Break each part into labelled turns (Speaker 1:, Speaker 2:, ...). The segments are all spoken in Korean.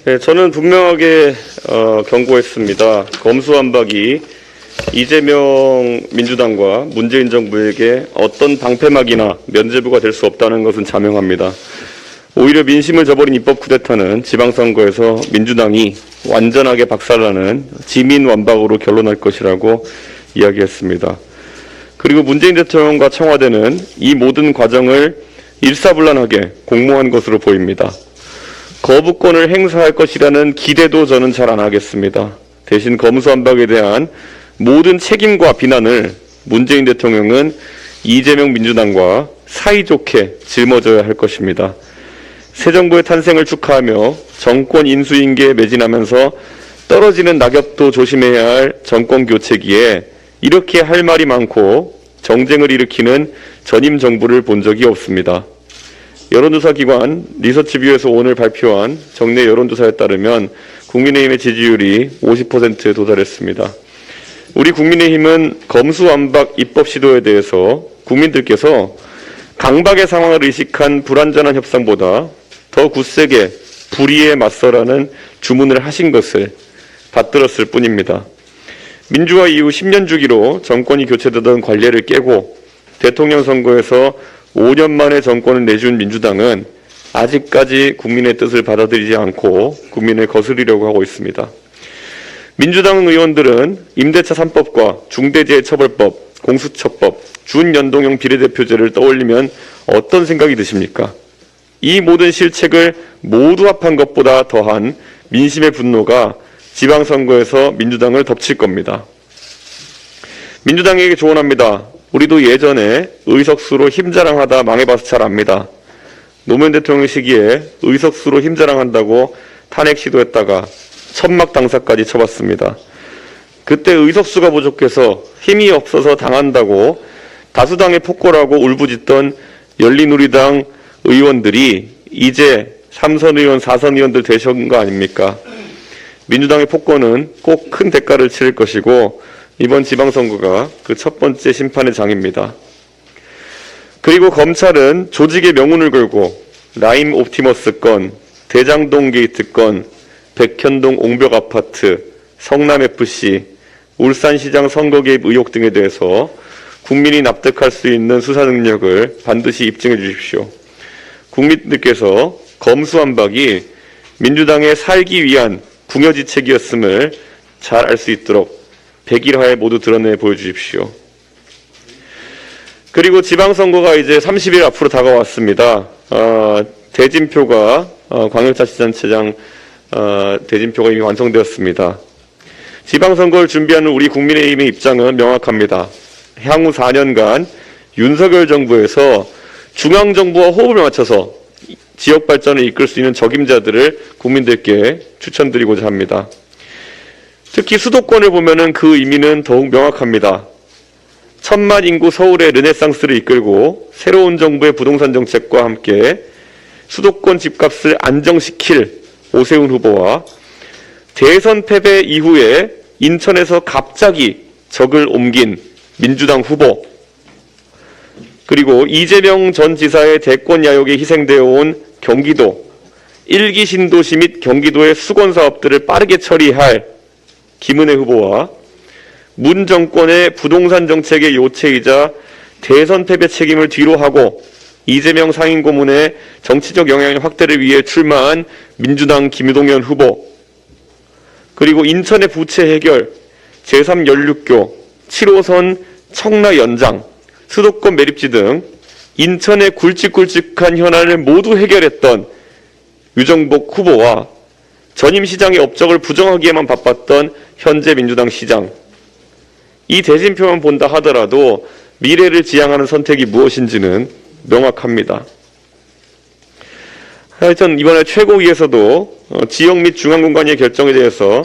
Speaker 1: 네, 저는 분명하게 경고했습니다. 검수완박이 이재명 민주당과 문재인 정부에게 어떤 방패막이나 면죄부가 될 수 없다는 것은 자명합니다. 오히려 민심을 저버린 입법 쿠데타는 지방선거에서 민주당이 완전하게 박살나는 지민완박으로 결론날 것이라고 이야기했습니다. 그리고 문재인 대통령과 청와대는 이 모든 과정을 일사불란하게 공모한 것으로 보입니다. 거부권을 행사할 것이라는 기대도 저는 잘 안 하겠습니다. 대신 검수완박에 대한 모든 책임과 비난을 문재인 대통령은 이재명 민주당과 사이좋게 짊어져야 할 것입니다. 새 정부의 탄생을 축하하며 정권 인수인계에 매진하면서 떨어지는 낙엽도 조심해야 할 정권 교체기에 이렇게 할 말이 많고 정쟁을 일으키는 전임 정부를 본 적이 없습니다. 여론조사 기관 리서치뷰에서 오늘 발표한 정례 여론조사에 따르면 국민의힘의 지지율이 50%에 도달했습니다. 우리 국민의힘은 검수완박 입법 시도에 대해서 국민들께서 강박의 상황을 의식한 불완전한 협상보다 더 굳세게 불의에 맞서라는 주문을 하신 것을 받들었을 뿐입니다. 민주화 이후 10년 주기로 정권이 교체되던 관례를 깨고 대통령 선거에서 5년 만에 정권을 내준 민주당은 아직까지 국민의 뜻을 받아들이지 않고 국민을 거스르려고 하고 있습니다. 민주당 의원들은 임대차 3법과 중대재해처벌법, 공수처법, 준연동형 비례대표제를 떠올리면 어떤 생각이 드십니까? 이 모든 실책을 모두 합한 것보다 더한 민심의 분노가 지방선거에서 민주당을 덮칠 겁니다. 민주당에게 조언합니다. 우리도 예전에 의석수로 힘자랑하다 망해봐서 잘 압니다. 노무현 대통령 시기에 의석수로 힘자랑한다고 탄핵 시도했다가 천막 당사까지 쳐봤습니다. 그때 의석수가 부족해서 힘이 없어서 당한다고 다수당에 폭거라고 울부짖던 열린우리당 의원들이 이제 3선 의원, 4선 의원들 되신 거 아닙니까? 민주당의 폭거는 꼭 큰 대가를 치를 것이고 이번 지방선거가 그 첫 번째 심판의 장입니다. 그리고 검찰은 조직의 명운을 걸고 라임 옵티머스 건, 대장동 게이트 건, 백현동 옹벽 아파트, 성남FC, 울산시장 선거 개입 의혹 등에 대해서 국민이 납득할 수 있는 수사 능력을 반드시 입증해 주십시오. 국민들께서 검수완박이 민주당의 살기 위한 궁여지책이었음을 잘 알 수 있도록 백일화에 모두 드러내 보여주십시오. 그리고 지방선거가 이제 30일 앞으로 다가왔습니다. 대진표가 광역자치단체장 대진표가 이미 완성되었습니다. 지방선거를 준비하는 우리 국민의힘의 입장은 명확합니다. 향후 4년간 윤석열 정부에서 중앙정부와 호흡을 맞춰서 지역 발전을 이끌 수 있는 적임자들을 국민들께 추천드리고자 합니다. 특히 수도권을 보면은 그 의미는 더욱 명확합니다. 1000만 인구 서울의 르네상스를 이끌고 새로운 정부의 부동산 정책과 함께 수도권 집값을 안정시킬 오세훈 후보와 대선 패배 이후에 인천에서 갑자기 적을 옮긴 민주당 후보, 그리고 이재명 전 지사의 대권 야욕에 희생되어 온 경기도, 1기 신도시 및 경기도의 수건 사업들을 빠르게 처리할 김은혜 후보와 문 정권의 부동산 정책의 요체이자 대선 패배 책임을 뒤로 하고 이재명 상임고문의 정치적 영향력 확대를 위해 출마한 민주당 김동연 후보, 그리고 인천의 부채 해결, 제3연륙교, 7호선 청라 연장, 수도권 매립지 등 인천의 굵직굵직한 현안을 모두 해결했던 유정복 후보와 전임 시장의 업적을 부정하기에만 바빴던 현재 민주당 시장, 이 대진표만 본다 하더라도 미래를 지향하는 선택이 무엇인지는 명확합니다. 하여튼 이번에 최고위에서도 지역 및 중앙공간의 결정에 대해서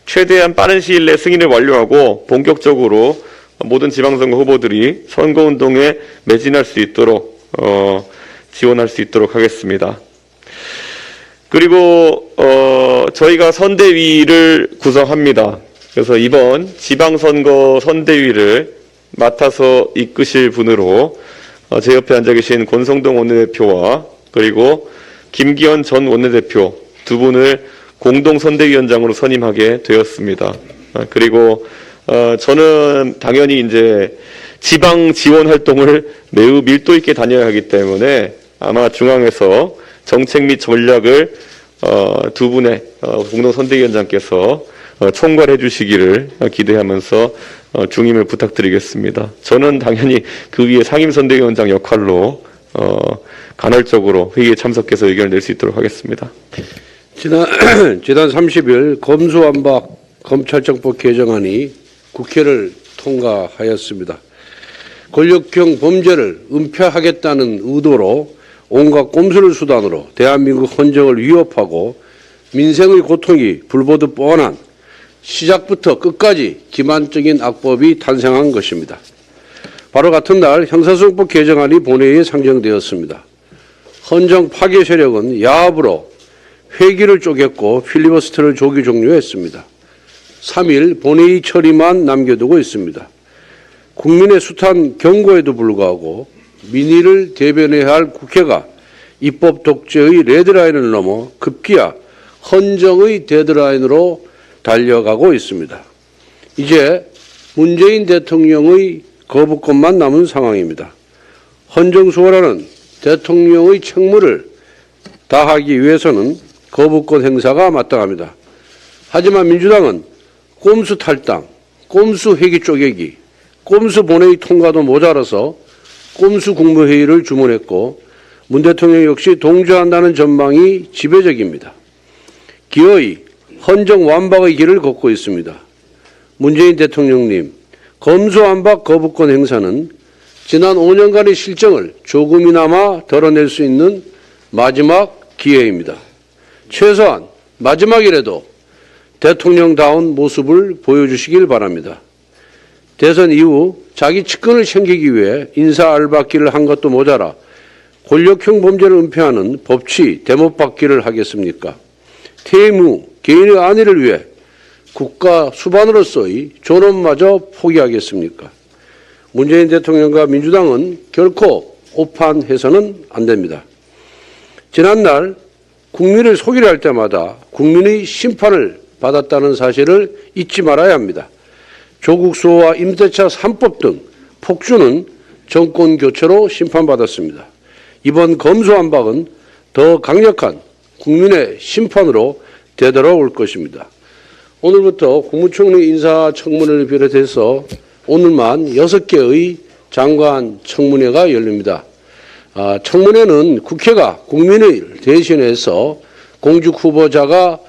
Speaker 1: 최대한 빠른 시일 내 승인을 완료하고 본격적으로 모든 지방선거 후보들이 선거운동에 매진할 수 있도록 지원할 수 있도록 하겠습니다. 그리고 저희가 선대위를 구성합니다. 그래서 이번 지방선거 선대위를 맡아서 이끄실 분으로 제 옆에 앉아 계신 권성동 원내대표와 그리고 김기현 전 원내대표 두 분을 공동선대위원장으로 선임하게 되었습니다. 그리고 저는 당연히 이제 지방 지원 활동을 매우 밀도 있게 다녀야 하기 때문에 아마 중앙에서 정책 및 전략을 두 분의 공동선대위원장께서 총괄해 주시기를 기대하면서 중임을 부탁드리겠습니다. 저는 당연히 그 위에 상임선대위원장 역할로 간헐적으로 회의에 참석해서 의견을 낼 수 있도록 하겠습니다.
Speaker 2: 지난 30일 검수완박 검찰청법 개정안이 국회를 통과하였습니다. 권력형 범죄를 은폐하겠다는 의도로 온갖 꼼수를 수단으로 대한민국 헌정을 위협하고 민생의 고통이 불보듯 뻔한 시작부터 끝까지 기만적인 악법이 탄생한 것입니다. 바로 같은 날 형사소송법 개정안이 본회의에 상정되었습니다. 헌정 파괴 세력은 야합으로 회기를 쪼갰고 필리버스터를 조기 종료했습니다. 3일 본회의 처리만 남겨두고 있습니다. 국민의 숱한 경고에도 불구하고 민의를 대변해야 할 국회가 입법 독재의 레드라인을 넘어 급기야 헌정의 데드라인으로 달려가고 있습니다. 이제 문재인 대통령의 거부권만 남은 상황입니다. 헌정수호라는 대통령의 책무를 다하기 위해서는 거부권 행사가 마땅합니다. 하지만 민주당은 꼼수 탈당, 꼼수 회기 쪼개기, 꼼수 본회의 통과도 모자라서 꼼수 국무회의를 주문했고 문 대통령 역시 동조한다는 전망이 지배적입니다. 기어이 헌정 완박의 길을 걷고 있습니다. 문재인 대통령님, 검수완박 거부권 행사는 지난 5년간의 실정을 조금이나마 덜어낼 수 있는 마지막 기회입니다. 최소한 마지막이라도 대통령다운 모습을 보여주시길 바랍니다. 대선 이후 자기 측근을 챙기기 위해 인사 알박기를 한 것도 모자라 권력형 범죄를 은폐하는 법치 대못받기를 하겠습니까? 퇴임 후 개인의 안위를 위해 국가 수반으로서의 존엄마저 포기하겠습니까? 문재인 대통령과 민주당은 결코 오판해서는 안 됩니다. 지난날 국민을 속이려 할 때마다 국민의 심판을 받았다는 사실을 잊지 말아야 합니다. 조국 수호와 임대차 3법 등 폭주는 정권 교체로 심판받았습니다. 이번 검수완박은 더 강력한 국민의 심판으로 되돌아올 것입니다. 오늘부터 국무총리 인사청문회를 비롯해서 오늘만 6개의 장관 청문회가 열립니다. 청문회는 국회가 국민을 대신해서 공직 후보자가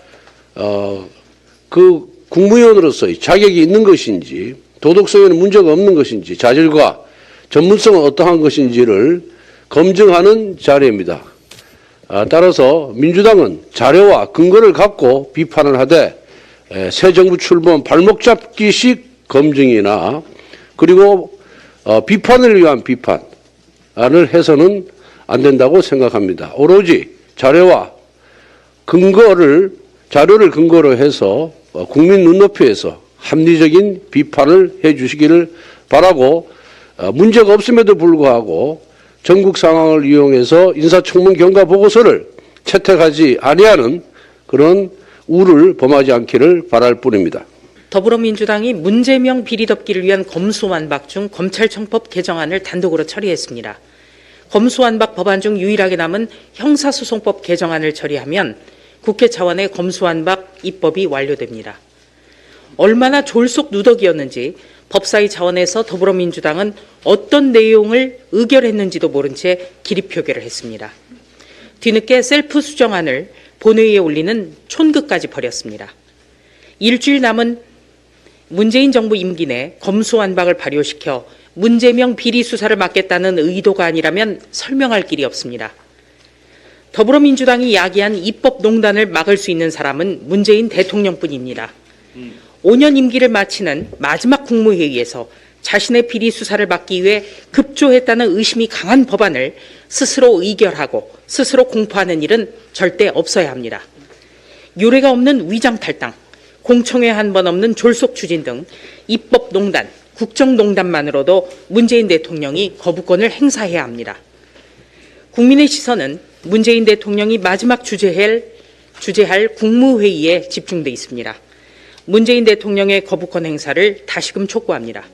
Speaker 2: 그 국무위원으로서의 자격이 있는 것인지 도덕성에는 문제가 없는 것인지 자질과 전문성은 어떠한 것인지를 검증하는 자리입니다. 따라서 민주당은 자료와 근거를 갖고 비판을 하되 새 정부 출범 발목 잡기식 검증이나 그리고 비판을 위한 비판을 해서는 안 된다고 생각합니다. 오로지 자료를 근거로 해서 국민 눈높이에서 합리적인 비판을 해 주시기를 바라고 문제가 없음에도 불구하고 전국 상황을 이용해서 인사청문 경과 보고서를 채택하지 아니하는 그런 우를 범하지 않기를 바랄 뿐입니다.
Speaker 3: 더불어민주당이 문재명 비리 덮기를 위한 검수완박 중 검찰청법 개정안을 단독으로 처리했습니다. 검수완박 법안 중 유일하게 남은 형사소송법 개정안을 처리하면 국회 차원의 검수완박 입법이 완료됩니다. 얼마나 졸속 누더기였는지 법사위 차원에서 더불어민주당은 어떤 내용을 의결했는지도 모른 채 기립표결을 했습니다. 뒤늦게 셀프 수정안을 본회의에 올리는 촌극까지 벌였습니다. 일주일 남은 문재인 정부 임기 내 검수완박을 발효시켜 문재명 비리 수사를 막겠다는 의도가 아니라면 설명할 길이 없습니다. 더불어민주당이 야기한 입법농단을 막을 수 있는 사람은 문재인 대통령뿐입니다. 5년 임기를 마치는 마지막 국무회의에서 자신의 비리 수사를 막기 위해 급조했다는 의심이 강한 법안을 스스로 의결하고 스스로 공포하는 일은 절대 없어야 합니다. 유례가 없는 위장탈당, 공청회 한 번 없는 졸속 추진 등 입법농단, 국정농단만으로도 문재인 대통령이 거부권을 행사해야 합니다. 국민의 시선은 문재인 대통령이 마지막 주재할 주재할 국무회의에 집중돼 있습니다. 문재인 대통령의 거부권 행사를 다시금 촉구합니다.